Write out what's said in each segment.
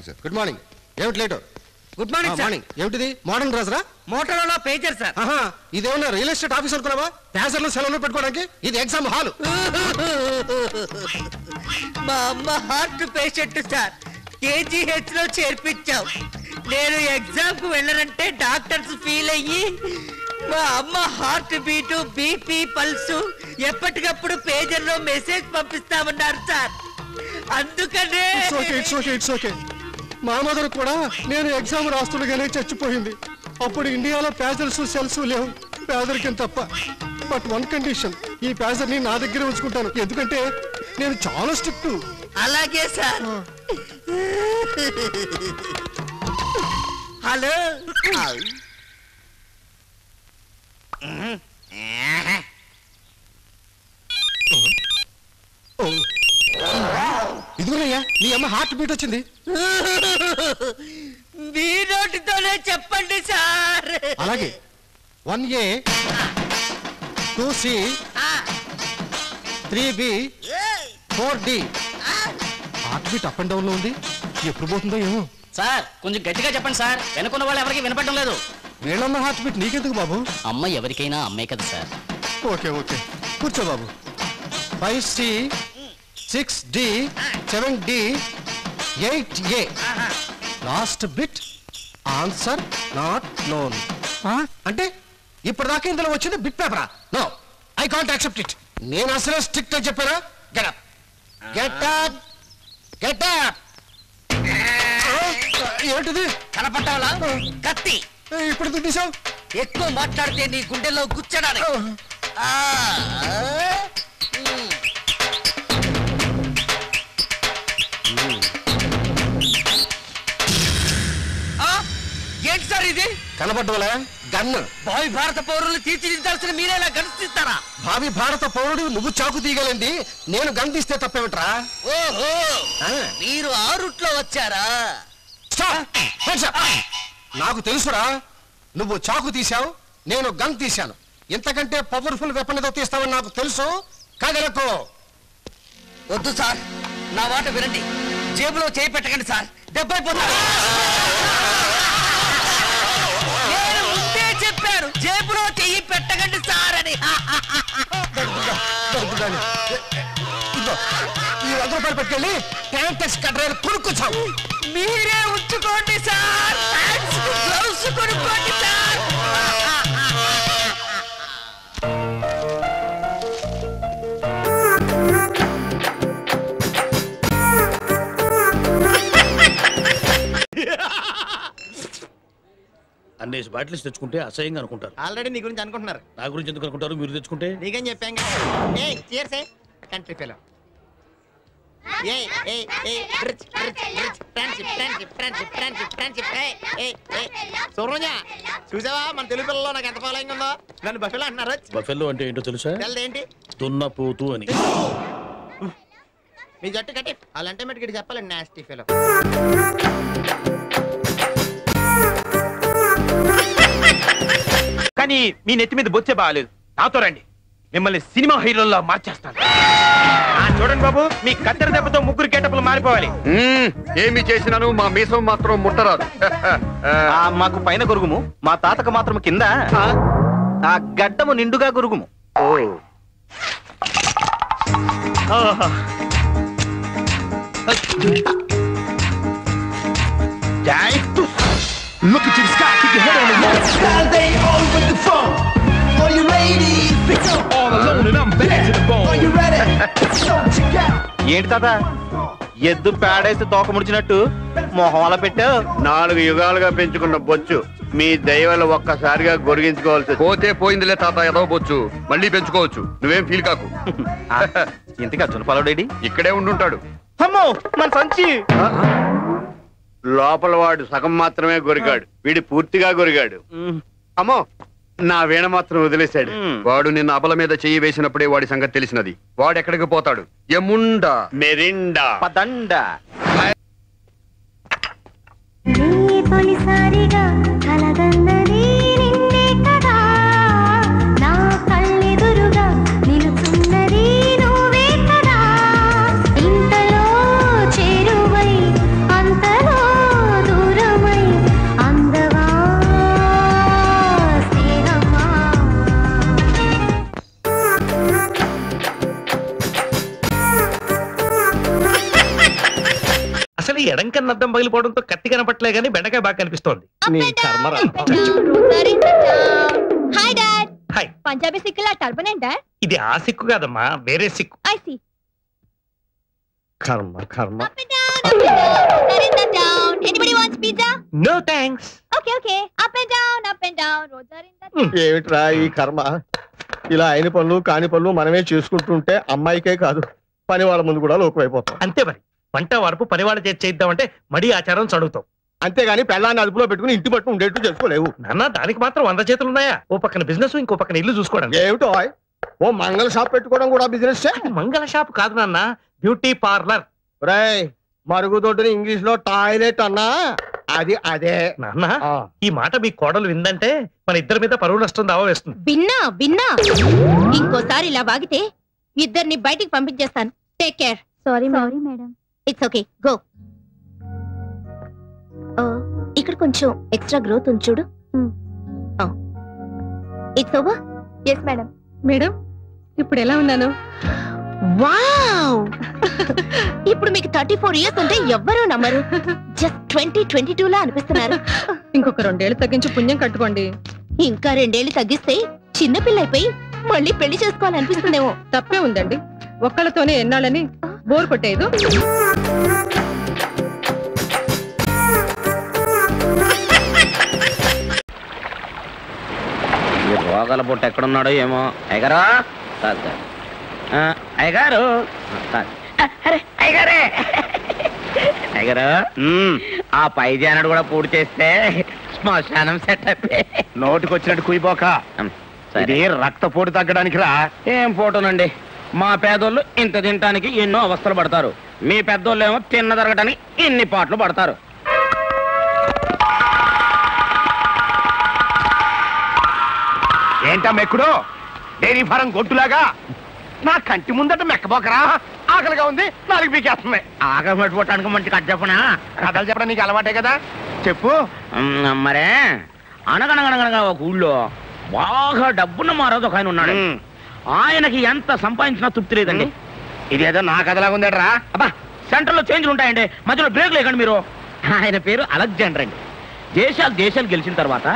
Thanks sir. Good morning. ఏమిటి late? Good morning sir. ఏమిటిది? Modern డ్రెస్రా? Motorola pager sir. ఇదేమన్నా రియల్ ఎస్టేట్ ఆఫీస్ అనుకున్నావా? ప్యాసర్లు సెలవులు పెట్టుకోవడానికి? ఇది ఎగ్జామ్ హాల్. మా అమ్మ హార్ట్ పేషెంట్ సార్, కేజీహెచ్ లో చేర్పించాం. నేను ఎగ్జామ్ కు వెళ్ళనంటే డాక్టర్స్ ఫీల్ అయ్యి మా అమ్మ హార్ట్ బీటు, బీపీ, పల్సు ఎప్పటికప్పుడు పేజర్ లో మెసేజ్ పంపిస్తామన్నారు సార్. అందుకనే ఇట్స్ ఓకే. మా మదర్ కూడా నేను ఎగ్జామ్ రాస్తుండగానే చచ్చిపోయింది. అప్పుడు ఇండియాలో ప్యాజర్స్ సెల్స్ లేవు, పేదరికం తప్ప. బట్ వన్ కండిషన్, ఈ ప్యాజర్ ని నా దగ్గర ఉంచుకుంటాను, ఎందుకంటే నేను చాలా స్ట్రిక్ట్. అలాగే సార్. హలో, ఇదిగోనయ్యా నీ అమ్మ హార్ట్ బీట్ వచ్చింది. మీ నోటితోనే చెప్పండి సార్. అలాగే 1A 2C 3B 4D. Heart beat up and down లో ఉంది. ఎప్పుడు పోతుందో ఏమో. సార్ కొంచెం గట్టిగా చెప్పండి సార్, వెనుకున్న వాళ్ళు ఎవరికి వినపడడం లేదు. వీళ్ళన్న హార్ట్ బీట్ నీకెందుకు బాబు? అమ్మ ఎవరికైనా అమ్మే కదా సార్. ఓకే కూర్చో బాబు. 5C 6D 7D 8A. Last bit answer not known. అంటే ఇప్పటిదాకా ఇందులో వచ్చింది బిట్ పేపరా? No, I can't accept it. నేను అసలు స్ట్రిక్ట్ అని చెప్పారా? Get up. ఏంటిది? కనపట్టాలా? కత్తి. ఇప్పుడు తీసావు. ఎక్కువ మాట్లాడితే నీ గుండెల్లో గుచ్చడానికి. ఏంటి సార్ ఇది? కనబడ్డవలే గన్. భావి భారత పౌరులు తీర్చిదిద్దాల్సిన మీరేలా గన్నిస్తారా? భావి భారత పౌరుడు నువ్వు చాకు తీయగలింది, నేను గన్ తీస్తే తప్పేమిట్రా? ఓహో, మీరు ఆ రూట్ లో వచ్చారా? నాకు తెలుసురా, నువ్వు చాకు తీశావు, నేను గన్ తీశాను. ఇంతకంటే పవర్ఫుల్ వెపన్ ఏదో తీస్తావని నాకు తెలుసు. కదలకు. వద్దు సార్, నా మాట వినండి. జేబులో చేయి పెట్టకండి సార్, దెబ్బైపోతారు. నేను ముందే చెప్పాను, జేబులో చెయ్యి పెట్టకండి సార్ అని. ఈ 100 రూపాయలు పెట్టుకెళ్ళి ట్యాంకర్స్ కట్రైలు కొనుక్కొచ్చావు. మీరే ఉంచుకోండి సార్, గ్లౌస్ కొనుక్కోండి సార్. అన్నేసి బాటిల్స్ తెచ్చుకుంటే అసహ్యంగా అనుకుంటారు. ఆల్రెడీ నీ గురించి అనుకుంటున్నారు. నా గురించి ఎందుకు అనుకుంటారు? మీరు తెచ్చుకుంటే నీకేం చెప్పాం కంట్రీ ఫెలో. చూసావా మన తెలుగు పిల్లల్లో నాకు ఎంత ఫాలోయింగ్ ఉందో? నన్ను బఫెలో అంటున్నారు. బఫెల్లో అంటే ఏంటో తెలుసా? ఏంటి? దున్నపోతు అని. మీ జట్టు కట్టి అలాంటే మటుకు చెప్పాలండి. Nasty fellow. కానీ మీ నెత్తి మీద బొచ్చే బాగాలేదు. నాతో రండి, మిమ్మల్ని సినిమా హీరోల్లో మార్చేస్తాను. చూడండి బాబు, మీ కత్తెర దెబ్బతో ముగ్గురు గెటప్లు మారిపోవాలి. ఏమి చేసినాను మా మీసం మాత్రం ముట్టరాదు. మాకు పైన గురుగుము, మా తాతకు మాత్రం కింద ఆ గడ్డము నిండుగా గురుగుము. Look at you, the sky, keep your head on the wall. Now they all with the phone. Are you ready? Pick up. All alone and I'm back to the bone. Are you ready? So check out. ఏంటి తాత, ఎద్దు పేడేసి తోక ముడిచినట్టు మొహం అలా పెట్టావు? 4 యుగాలుగా పెంచుకున్న బొచ్చు మీ దయవల్ల ఒక్కసారిగా గొరిగించుకోవాల్సి. పోతే పోయిందిలే తాత, ఏదో బొచ్చు మళ్ళీ పెంచుకోవచ్చు, నువ్వేం ఫీల్ కాకు. ఇంతగా చునపాలడేడి? ఇక్కడే ఉండుంటాడు. అమ్మో మన సంచి. లోపల వాడు సగం మాత్రమే గొరిగాడు, వీడి పూర్తిగా గొరిగాడు. అమ్మో, నా వీణ మాత్రం వదిలేశాడు. వాడు నిన్న అబల మీద చెయ్యి వేసినప్పుడే వాడి సంగతి తెలిసినది. వాడు ఎక్కడికి పోతాడు? ఎముండా మెరిండా పదండా. తొలిసారిగా కలగన్నది నిన్నే కదా, నా కళ్ళెదురుగా నిలుచున్నది నువ్వే కదా. ఇంతలో చేరువై అంతలో కానీ ఎడం కన్నా అద్దం పగిలిపోవడంతో కత్తి కనపట్లే గానీ బెండకాయ బాగా కనిపిస్తోంది. Hi dad. హాయ్. పంజాబీ సిక్కులా టర్బన్ ఏంటి డాడ్? ఇది ఆ సిక్కు కాదమ్మా, వేరే సిక్కు. I see. కర్మ కర్మ. Up and down, up and down. Surrender down. Anybody wants pizza? No thanks. Okay, okay. Up and down, up and down. Roads are in the ఏమిట్రా ఈ కర్మ? ఇలా అయిన పనులు కాని పనులు మనమే చేసుకుంటుంటే అమ్మాయికే కాదు పని వాళ్ళ ముందు కూడా లోకమైపోతాం. అంతే మరి, వంట వరపు పనివాళ్ళ చేద్దామంటే మడి ఆచారం చదువుతాం. అంతేగాని పెళ్ళాన్ని అదుపులో పెట్టుకుని ఇంటి పట్టు ఉండేట్టు చేసుకోలేవు. నాన్న దానికి మాత్రం 100 చేతులు ఉన్నాయా? ఓ పక్కన బిజినెస్, ఇంకో పక్కన ఇల్లు చూసుకోవడం. ఏమిటో ఓ మంగళ షాప్ పెట్టుకోవడం కూడా బిజినెస్. మంగళ షాప్ కాదు నాన్న, బ్యూటీ పార్లర్. రాయ్ మరుగుదొడ్డుని ఇంగ్లీష్ లో టాయిలెట్ అన్నా అది అదే. నాన్న ఈ మాట మీ కోడలు విందంటే మన ఇద్దరి మీద పరువు నష్టం దావా వేస్తుంది. బిన్నా ఇంకోసారి ఇలా వాగితే ఇద్దరిని బయటికి పంపించేస్తాను. Take care. Sorry madam. It's okay, go. ఇక్కడ కొంచెం ఎక్స్ట్రా గ్రోత్ ఉంది చూడు. It's over. Yes madam. Madam ఇప్పుడు ఎలా ఉన్నాను? వావ్. ఇప్పుడు మీకు 34 ఇయర్స్ ఉంటే ఎవ్వరూ నమ్మరు. జస్ట్ 2022 లా అనిపిస్తున్నారు. ఇంకొక 2 ఏళ్ళు తగ్గించి పుణ్యం కట్టుకోండి. ఇంకా 2 ఏళ్ళు తగ్గిస్తే చిన్నపిల్ల అయిపోయి మళ్ళీ పెళ్లి చేసుకోవాలనిపిస్తుందేమో. తప్పే ఉందండి, ఒక్కళ్ళతోనే ఎన్నాళ్ళని బోర్ కొట్టేదు. రోగాల పొట్టు ఎక్కడున్నాడో ఏమో. అయ్యగారా అయ్యగారు, అయ్యగారే అయ్యగారు, ఆ పై జానడు కూడా పూర్తి చేస్తే శ్మశానం సెట్ అయిపోయి. నోటికి వచ్చినట్టు కుయిపోక, ఇది రక్తపోటు తగ్గడానికి రా. ఏం ఫోటోనండి, మా పేదోళ్ళు ఇంత తినటానికి ఎన్నో అవస్థలు పడతారు, మీ పెద్దోళ్ళు ఏమో తిన్న తరగటానికి ఎన్ని పాటలు పడతారు. ఏంటా మెక్కుడు? డైరీ ఫారం గొట్టులాగా నా కంటి ముందట మెక్కబోకరా. ఆకలిగా ఉంది, నాలుగు పీకేస్తుంది. ఆకలి పట్టుకోవటానికి మంచి కథ చెప్పనా? కథలు చెప్పడం నీకు అలవాటే కదా, చెప్పు. మరే అనగనగనగనగా ఒక ఊళ్ళో బాగా డబ్బున్న మారాజు ఒక ఆయన ఉన్నాడు. ఆయనకి ఎంత సంపాదించినా తృప్తి లేదండి. ఇదేదో నా కథలాగా ఉందట్రా. అబ్బా, సెంటర్ లో చేంజ్లు ఉంటాయండి, మధ్యలో బ్రేక్ లేకండి మీరు. ఆయన పేరు అలెగ్జాండర్ అండి. దేశాలు గెలిచిన తర్వాత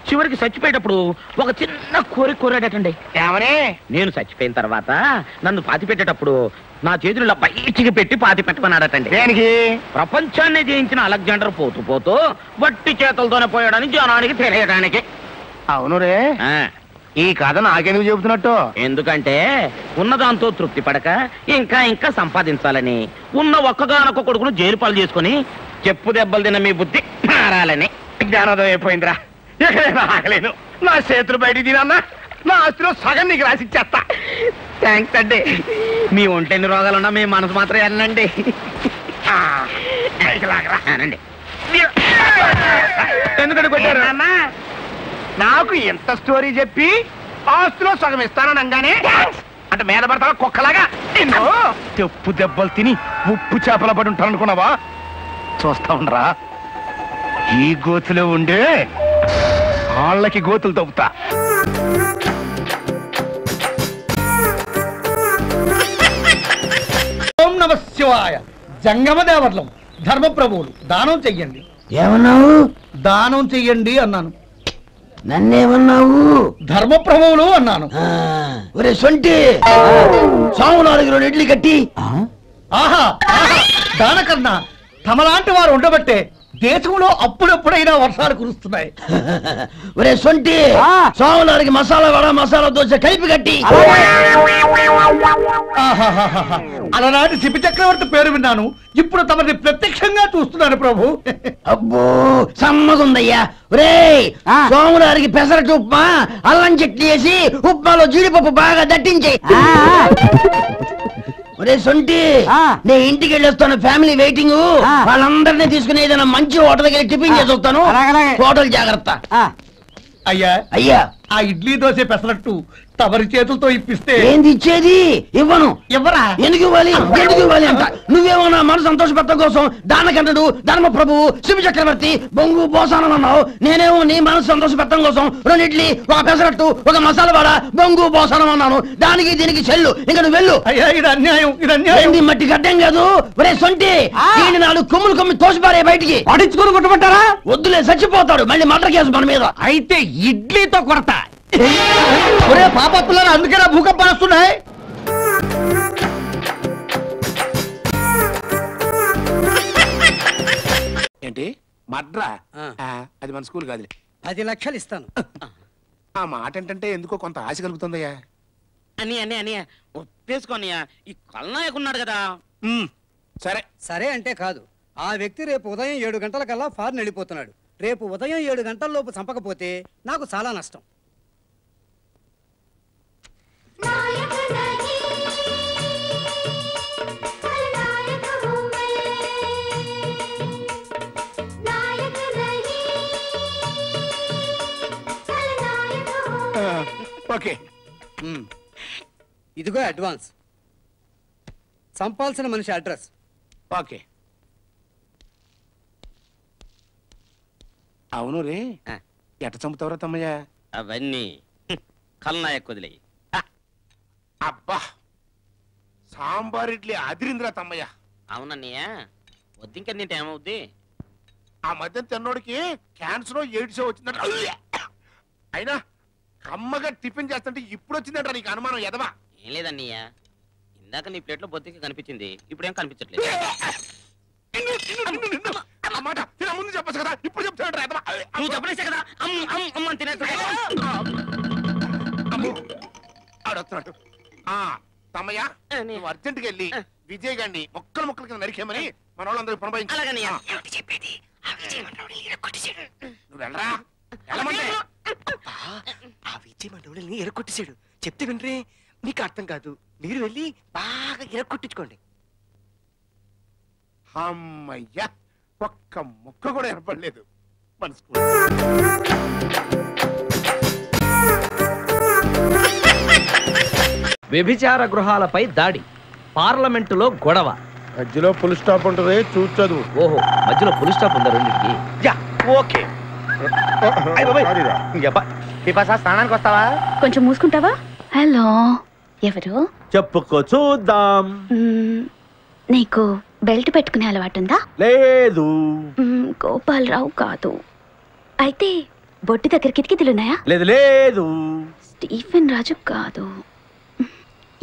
చివరికి చచ్చిపోయేటప్పుడు ఒక చిన్న కోరాడటండి. ఏమని? నేను చచ్చిపోయిన తర్వాత నన్ను పాతి పెట్టేటప్పుడు నా చేతులు బయటికి పెట్టి పాతి పెట్టమన్నాడటండి. దేనికి? ప్రపంచాన్ని జయించిన అలెగ్జాండర్ పోతూ పోతూ వట్టి చేతులతోనే పోయాడని జనానికి తెలియడానికి. అవును రే, ఈ కథ నాకెందుకు చెబుతున్నట్టు? ఎందుకంటే ఉన్నదాంతో తృప్తి పడక ఇంకా ఇంకా సంపాదించాలని, ఉన్న ఒక్కగానొక్క కొడుకును జైలు పాలు చేసుకుని చెప్పు దెబ్బలు తిన్న మీ బుద్ధి మారాలని. జ్ఞానోదయం అయిపోయిందిరా. ఎక్కడైనా ఆగలేను. నా చేతులు బయటికి తినన్నా నా ఆస్తిలో సగం నీకు రాసిచ్చేస్తా. థ్యాంక్స్ అండి. మీ ఒంటెన్ని రోగాలున్నా మీ మనసు మాత్రం వెళ్ళండి. ఎందుకంటే కొట్టారు? నాకు ఎంత స్టోరీ చెప్పి ఆస్తిలో సగం ఇస్తాననగానే అంటే మీద పడతావా కుక్కలాగా? నిన్ను చెప్పు దెబ్బలు తిని ఉప్పు చేపల పడి ఉంటాను అనుకున్నావా? చూస్తా ఉండరా, ఈ గోతులో ఉండే వాళ్ళకి గోతులు తవ్వుతా. ఓం నమ శివాయ. జంగమ దేవర్లం ధర్మప్రభువులు దానం చెయ్యండి. ఏమన్నావు? దానం చెయ్యండి అన్నాను. నన్నేమన్నావు? ధర్మప్రభువులు అన్నాను. ఒరే సొంటి, సాము 4 ఇడ్లీ కట్టి. ఆహా దానకన్నా తమలాంటి వారు ఉండబట్టే దేశంలో అప్పుడప్పుడైనా వర్షాలు కురుస్తున్నాయి. ఒరే సొంటి, సాము 4 మసాలా వడ మసాలా దోశ కలిపి కట్టి. అలనాటి శిపి చక్రవర్తి పేరు విన్నాను, ఇప్పుడు తమని ప్రత్యక్షంగా చూస్తున్నాను ప్రభు. అబ్బో సమ్మగుందయ్యా. ఒరే సోము 4 పెసరట్టు ఉప్మా అల్లం చట్నీ వేసి ఉప్మాలో జీడిపప్పు బాగా దట్టించి. ఒరే సొంటి, నేను ఇంటికి వెళ్ళొస్తాను, ఫ్యామిలీ వెయిటింగ్. వాళ్ళందరినీ తీసుకుని ఏదైనా మంచి హోటల్కి వెళ్ళి టిఫిన్ చేసి వస్తాను. హోటల్ జాగ్రత్త. అయ్యా అయ్యా, ఆ ఇడ్లీ దోశ పెసరట్టు తమరి చేతులతో ఇప్పిస్తే ఏంది ఇచ్చేది? ఇవ్వను. ఎవరా? ఎందుకు ఇవ్వాలి? ఎందుకు ఇవ్వాలి అంట? నువ్వేమో నా మనసు సంతోషపెట్టడం కోసం దానకంటుడు, ధర్మ ప్రభువు, శివ చక్రవర్తి, బొంగు బోసానం అన్నావు. నేనేమో నీ మనసు సంతోషపెట్టడం కోసం 2 ఇడ్లీ, 1 పెసరట్టు, 1 మసాలా వడ, బొంగు బోసానం అన్నాను. దానికి దీనికి చెల్లు. ఇంకా నువ్వు వెళ్ళు. అయ్యా ఇది అన్యాయం, ఇది అన్యాయం. ఏంది మట్టి గడ్డం కాదు? ఒరే సొంటి, దీన్ని 4 కొమ్ములు కొమ్మి తోసిపారే బయటికి. పడించుకుని కొట్టమంటారా? వద్దులే, చచ్చిపోతాడు. మళ్ళీ మర్డర్ కేసు మన మీద. అయితే ఇడ్లీతో కొడతా. ఒరే పాపత్తులను అందుకే భూకంపాలు వస్తున్నాయి. ఏంటి మడ్రా? అది మన స్కూల్ కాదులే. 10 లక్షలు ఇస్తాను. ఆ మాట ఏంటంటే ఎందుకో కొంత ఆశ కలుగుతుందయ్యా. అని ఒప్పేసుకోనియా, ఈ కల్నాయకున్నాడు కదా. సరే సరే అంటే కాదు. ఆ వ్యక్తి రేపు ఉదయం 7 గంటలకల్లా ఫారెన్ వెళ్ళిపోతున్నాడు. రేపు ఉదయం 7 గంటల లోపు చంపకపోతే నాకు చాలా నష్టం. ఓకే, ఇదిగో అడ్వాన్స్. చంపాల్సిన మనిషి అడ్రస్. ఓకే. అవును రే, ఎట చంపుతావరా తమ్మయ్య? అవన్నీ కల్నాయక్ వదిలేయి. అబ్బా, సాంబార్ ఇడ్లీ అదిరిందిరా తమ్మయ్య. అవునన్నయ్య, వద్దింక తింటే ఏమవుద్ది? ఆ మధ్య తిన్నోడికి క్యాన్సర్ ఎయిడ్స్ వచ్చిందంట. అయినా కమ్మగా టిఫిన్ చేస్తుంటే ఇప్పుడు వచ్చిందంట నీకు అనుమానం ఎదవా? ఏం లేదన్నయ్య, ఇందాక నీ ప్లేట్లో బొత్తికి కనిపించింది, ఇప్పుడేం కనిపించట్లేదు. అన్నమాట ముందు చెప్పచ్చు కదా, ఇప్పుడు చెప్తాడు ఎదవా? నువ్వు చెప్పలేసే కదా అమ్మని తినేస్తా. ఆడొస్తున్నాడు. తమ్మయ్య, నువ్వు అర్జెంట్కి వెళ్ళి విజయ్ గారిని ముక్కలు ముక్కలు కింద నరికేమని మన వాళ్ళందరూ పునబాయించు. నువ్వు వెళ్ళరా, వెళ్ళమంటే. ఆ విజయ్ మండవుడిని ఎరగొట్టేశాడు. చెప్తే వినరే, మీకు అర్థం కాదు. మీరు వెళ్ళి బాగా ఎరగొట్టించుకోండి. అమ్మయ్యా, ఒక్క ముక్క కూడా ఏర్పడలేదు మన స్కూల్. వ్యభిచార గృహాలపై దాడి, పార్లమెంటులో గొడవ. మధ్యలో ఫుల్ స్టాప్ ఉంటుంది, చూసి చదువు. ఓహో, మధ్యలో ఫుల్ స్టాప్ ఉందా రెండింటికి? ఓకే. స్నానానికి వస్తావా? కొంచెం మూసుకుంటావా? హలో, ఎవరు? చెప్పుకో చూద్దాం. నీకు బెల్ట్ పెట్టుకునే అలవాటు ఉందా? లేదు. గోపాలరావు కాదు. అయితే బొట్టి దగ్గర కిటికీలున్నాయా? లేదు లేదు. స్టీఫెన్ రాజు కాదు.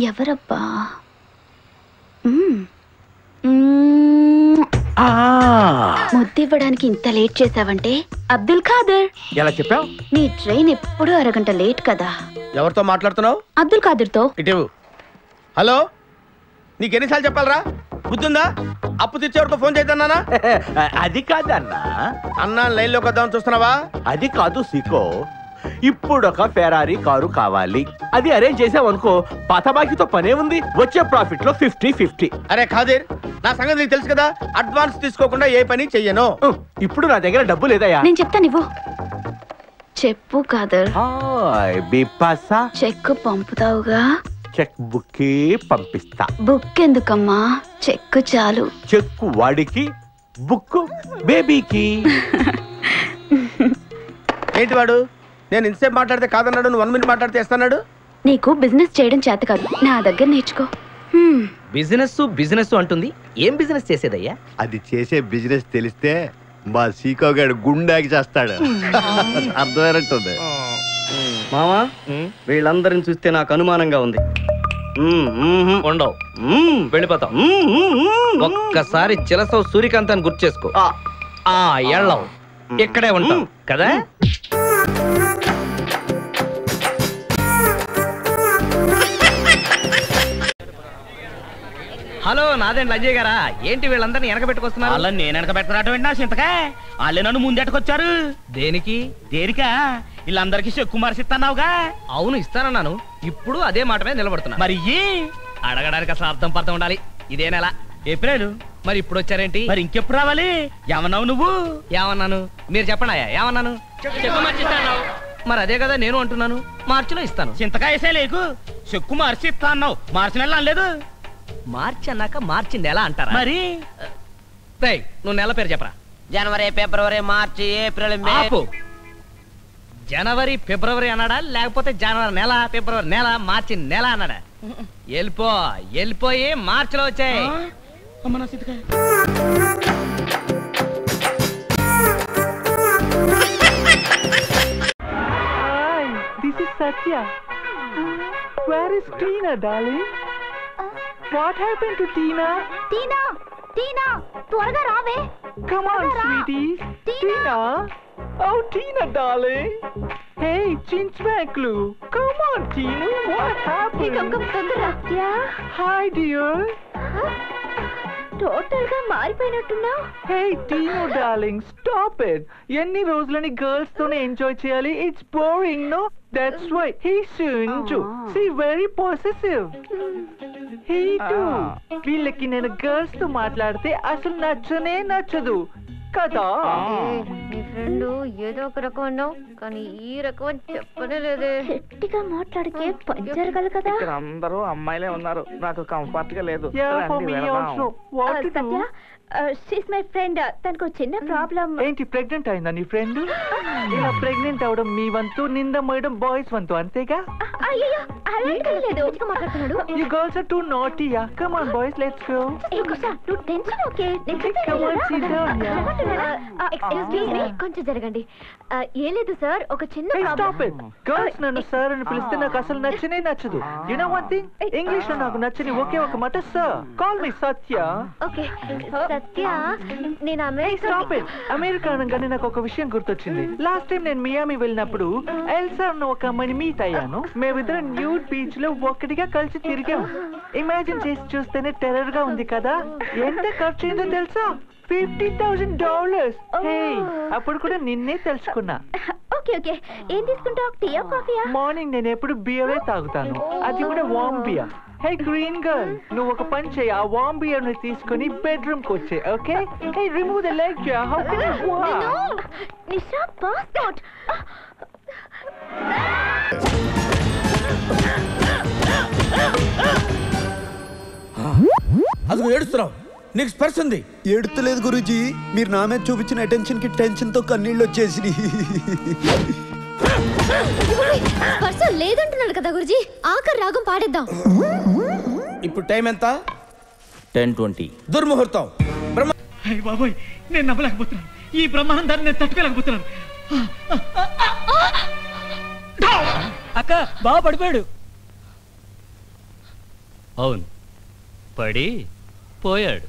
ఎవరబ్బా? ముద్దివ్వడానికి ఇంత లేట్ చేసావంటే అబ్దుల్ ఖాదర్. ఎలా చెప్పావు? నీ ట్రైన్ ఎప్పుడు అరగంట లేట్ కదా. ఎవరితో మాట్లాడుతున్నావు? అబ్దుల్ ఖాదర్ తో. ఇటు. హలో, నీకెన్నిసార్లు చెప్పాలరా? బుద్ధుందా? అప్పు తెచ్చేవరకు ఫోన్ చేద్దానా? అది కాదన్నా. అన్నా లైన్ లోకి వద్దామని చూస్తున్నావా? అది కాదు సీకో, ఇప్పుడు ఒక ఫెరారీ కారు కావాలి. అది అరేంజ్ చేసావనుకో, పాత బాకీతో పనే ఉంది. వచ్చే ప్రాఫిట్ లో 50-50. అరే ఖాదీర్, నా సంగతి నీకు తెలుసు కదా. అడ్వాన్స్ తీసుకోకుండా ఏ పని చెయ్యను. ఇప్పుడు నా దగ్గర డబ్బు లేదయ్యా. నేను చెప్తాను, ఇవ్వు. చెప్పు ఖాదర్. చెక్ పంపుతావుగా? చెక్ బుక్ పంపిస్తా. బుక్ ఎందుకమ్మా, చెక్ చాలు. చెక్ వాడికి, బుక్ బేబీకి. ఏంటి వాడు? నేను ఇంతసేపు మాట్లాడితే కాదన్నాడు, నువ్వు 1 మినిట్ మాట్లాడితే ఇస్తాడు. నీకు బిజినెస్ చేయడం చేత కాదు, నా దగ్గర నేర్చుకో. బిజినెస్ అంటుంది. ఏం బిజినెస్ చేసేదయ్యా? అది చేసే బిజినెస్ తెలిస్తే మా సీకో గారు గుండాకి చేస్తాడు. అర్థమైనట్టుంది. మామా, వీళ్ళందరిని చూస్తే నాకు అనుమానంగా ఉంది. ఉండవు, వెళ్ళిపోతాం. ఒక్కసారి చిలసవు సూర్యకాంత్ అని గుర్తు చేసుకో. ఎళ్ళవు, ఇక్కడే ఉంటాం కదా. హలో, నాదేంటి అజయ్ గారా? ఏంటి వీళ్ళందరినీ వెనకబెట్టుకొస్తున్నారు? వాళ్ళని నేను వెనకబెట్టరాటం ఏంటా చింతకా? వాళ్ళే నన్ను ముందెట్టుకొచ్చారు. దేనికి? దేనికా? వీళ్ళందరికీ చెక్కు మరిసిస్తున్నావుగా? అవును, ఇస్తానన్నాను. ఇప్పుడు అదే మాట మీద నిలబడుతున్నా. మరి అడగడానికి అసలు అర్థం పర్థం ఉండాలి. ఇదే నెల ఏప్రిల్. మరి ఇప్పుడు వచ్చారేంటి? మరి ఇంకెప్పుడు రావాలి? ఏమన్నావు నువ్వు? ఏమన్నాను? మీరు చెప్పండి అయ్యా, ఏమన్నాను? మరి అదే కదా నేను అంటున్నాను, మార్చిలో ఇస్తాను. చింతకాయసే లేకు చెక్కు మార్చి ఇస్తా అన్నావు, మార్చి నెల అనలేదు. మార్చి అన్నాక మార్చి నెల అంటారా? మరి నువ్వు నెల పేరు చెప్పరా. జనవరి, ఫిబ్రవరి, మార్చి, ఏప్రిల్, మే. జనవరి ఫిబ్రవరి అన్నాడా, లేకపోతే జనవరి నెల, ఫిబ్రవరి నెల, మార్చి నెల అన్నాడా? వెళ్ళిపోయి మార్చిలో వచ్చాయి. This is Satya. Where is Tina, darling? What happened to Tina? Tina, త్వరగా రావే. Come on, sweetie. Tina. Oh, Tina, darling. Hey, Chinchmaklu. Come on, Tina. What happened? Hey, come, తొందరగా. Yeah. Hi, dear. టోటల్ గా మారిపోయినట్టున్నావు. Hey, Tina, darling. Stop it. ఎన్ని రోజులని girls తోనే enjoy చేయాలి? It's boring, no? That's why he's Sunju. See, very possessive. He too. వీళ్ళకి నేను girls తో మాట్లాడితే అసలు నచ్చదు కదా. నీ ఫ్రెండ్ ఏదో ఒక రకం అన్నావు, కానీ ఈ రకం అని చెప్పనే లేదే. గట్టిగా మాట్లాడితే పని జరగదు కదా. ఇక్కడ అందరూ అమ్మాయిలే ఉన్నారు, నాకు కంఫర్ట్ గా లేదు. సత్య, షీస్ మై ఫ్రెండ్. తనకు చిన్న ప్రాబ్లం. ఏంటి, ప్రెగ్నెంట్ అయిందా నీ ఫ్రెండ్? ఇలా ప్రెగ్నెంట్ అవడం మీ వంతు, నింద మోయడం బాయ్స్ వంతు, అంతేగా? అయ్యో అలాంటిది లేదు. మాట్లాడుతున్నాడు. You girls are too naughty, yeah. Come on, boys, let's go. నువ్వు tension okay. Come on, sit down, yeah. Excuse me, కొంచెం జరగండి. ఏం లేదు సార్, ఒక చిన్న Hey, stop it. Girls నన్ను సార్ అని పిలిస్తే నాకు అసలు నచ్చదు. You know one thing? English లో నాకు నచ్చని ఒకే ఒక మాట sir. Call me Satya. Okay Satya, నేను Stop it. అమెరికా అనగానే నాకు ఒక విషయం గుర్తొచ్చింది. లాస్ట్ టైం నేను మియామి వెళ్ళినప్పుడు ఎల్సా అన్న ఒక అమ్మాయిని మీట్ అయ్యాను. మేమిద్దరం న్యూడ్ బీచ్ లో ఒక్కటిగా కలిసి తిరిగాం. ఇమాజిన్ చేసి చూస్తేనే టెర్రర్ గా ఉంది కదా. ఎంత ఖర్చు అయిందో తెలుసా? $50,000. అప్పుడు కూడా నిన్నే తెలుసుకున్నా. ఓకే ఏం తీసుకుంటావు, టీయా కాఫీయా? మార్నింగ్ నేను ఎప్పుడు బియరే తాగుతాను, అది కూడా వామ్ బియర్. హే గ్రీన్ గర్ల్, నువ్వు ఒక పని చేయి, ఆ వామ్ బియర్ ని తీసుకుని బెడ్రూమ్ కి వచ్చే. Okay? Hey remove the leg. How can you walk? Nisha passport. అది ఏడుస్తున్నావు, నీకు స్పర్శ ఉంది. ఏడుతలేదు గురూజీ, మీరు నా మీద చూపించిన అటెన్షన్ కి టెన్షన్ తో కన్నీళ్ళు వచ్చేసి. స్పర్శ లేదంటున్నాడు కదా గురూజీ, ఆఖరి రాగం పాడేద్దాం. ఇప్పుడు టైం ఎంత? 10:20. దుర్ముహూర్తం. బాబోయ్, నేను నమ్మలేకపోతున్నాను. ఈ బ్రహ్మానందాన్ని నేను తట్టుకోలేకపోతున్నాను. అక్క బాగా పడిపోయాడు. అవును, పడి పోయాడు.